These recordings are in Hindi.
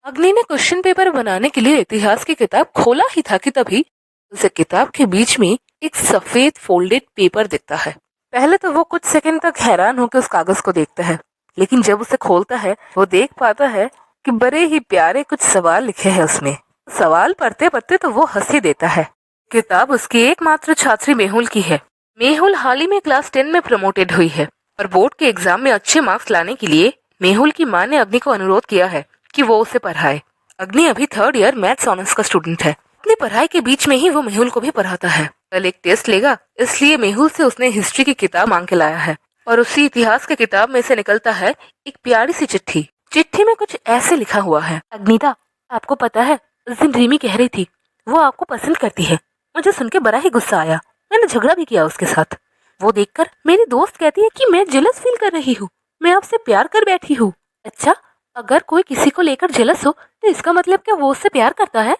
अग्नि ने क्वेश्चन पेपर बनाने के लिए इतिहास की किताब खोला ही था कि तभी उसे किताब के बीच में एक सफेद फोल्डेड पेपर दिखता है। पहले तो वो कुछ सेकंड तक हैरान होकर उस कागज को देखता है, लेकिन जब उसे खोलता है वो देख पाता है कि बड़े ही प्यारे कुछ सवाल लिखे हैं उसमें। सवाल पढ़ते पढ़ते तो वो हंस ही देता है। किताब उसकी एकमात्र छात्री मेहुल की है। मेहुल हाल ही में क्लास 10 में प्रमोटेड हुई है और बोर्ड के एग्जाम में अच्छे मार्क्स लाने के लिए मेहुल की माँ ने अग्नि को अनुरोध किया है कि वो उसे पढ़ाए। अग्नि अभी 3rd ईयर मैथ्स ऑनर्स का स्टूडेंट है। अपनी पढ़ाई के बीच में ही वो मेहुल को भी पढ़ाता है। कल एक टेस्ट लेगा, इसलिए मेहुल से उसने हिस्ट्री की किताब मांग के लाया है और उसी इतिहास की किताब में से निकलता है एक प्यारी सी चिट्ठी। चिट्ठी में कुछ ऐसे लिखा हुआ है। अग्निता, आपको पता है उस दिन रिमी कह रही थी वो आपको पसंद करती है। मुझे सुन के बड़ा ही गुस्सा आया। मैंने झगड़ा भी किया उसके साथ। वो देखकर मेरी दोस्त कहती है कि मैं जेलस फील कर रही हूँ, मैं आपसे प्यार कर बैठी हूँ। अच्छा, अगर कोई किसी को लेकर जेलस हो तो इसका मतलब क्या वो उससे प्यार करता है?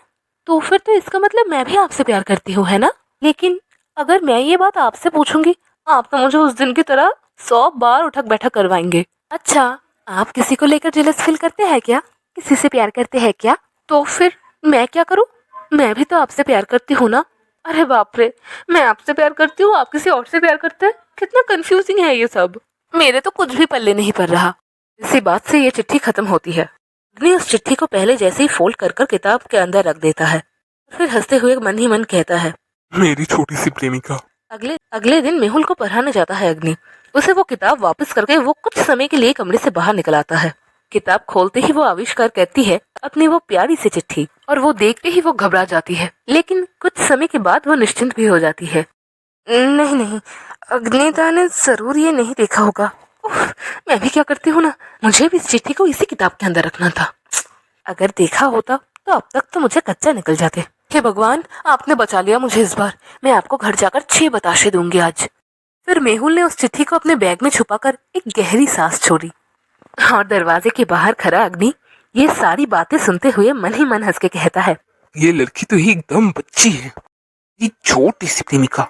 तो फिर तो इसका मतलब मैं भी आपसे प्यार करती हूँ, है ना? लेकिन अगर मैं ये बात आपसे पूछूंगी, आप तो मुझे उस दिन की तरह 100 बार उठक बैठक करवाएंगे। अच्छा, आप किसी को लेकर जेलस फील करते हैं क्या? किसी से प्यार करते हैं क्या? तो फिर मैं क्या करूँ? मैं भी तो आपसे प्यार करती हूँ ना। अरे बाप रे, मैं आपसे प्यार करती हूँ, आप किसी और से प्यार करते हैं? कितना कंफ्यूजिंग है ये सब। मेरे तो कुछ भी पल्ले नहीं पड़ रहा। इसी बात से ये चिट्ठी खत्म होती है। अग्नि उस चिट्ठी को पहले जैसे ही फोल्ड कर कर किताब के अंदर रख देता है, फिर हंसते हुए मन ही मन कहता है, मेरी छोटी सी प्रेमिका। अगले अगले दिन मेहुल को पढ़ाने जाता है अग्नि। उसे वो किताब वापस करके वो कुछ समय के लिए कमरे से बाहर निकल आता है। किताब खोलते ही वो आविष्कार करती है अपनी वो प्यारी सी चिट्ठी और वो देखते ही वो घबरा जाती है, लेकिन कुछ समय के बाद वो निश्चिंत भी हो जाती है। नहीं नहीं, अग्निता ने जरूर ये नहीं देखा होगा। उफ, मैं भी क्या करती हूँ ना, मुझे भी इस चिट्ठी को इसी किताब के अंदर रखना था। अगर देखा होता तो अब तक तो मुझे कच्चा निकल जाते। हे भगवान, आपने बचा लिया मुझे इस बार। मैं आपको घर जाकर 6 बताशे दूंगी आज। फिर मेहुल ने उस चिट्ठी को अपने बैग में छुपाकर एक गहरी सांस छोड़ी और दरवाजे के बाहर खड़ा अग्नि ये सारी बातें सुनते हुए मन ही मन हंस के कहता है, ये लड़की तो एकदम बच्ची है, ये छोटी सी प्रेमिका।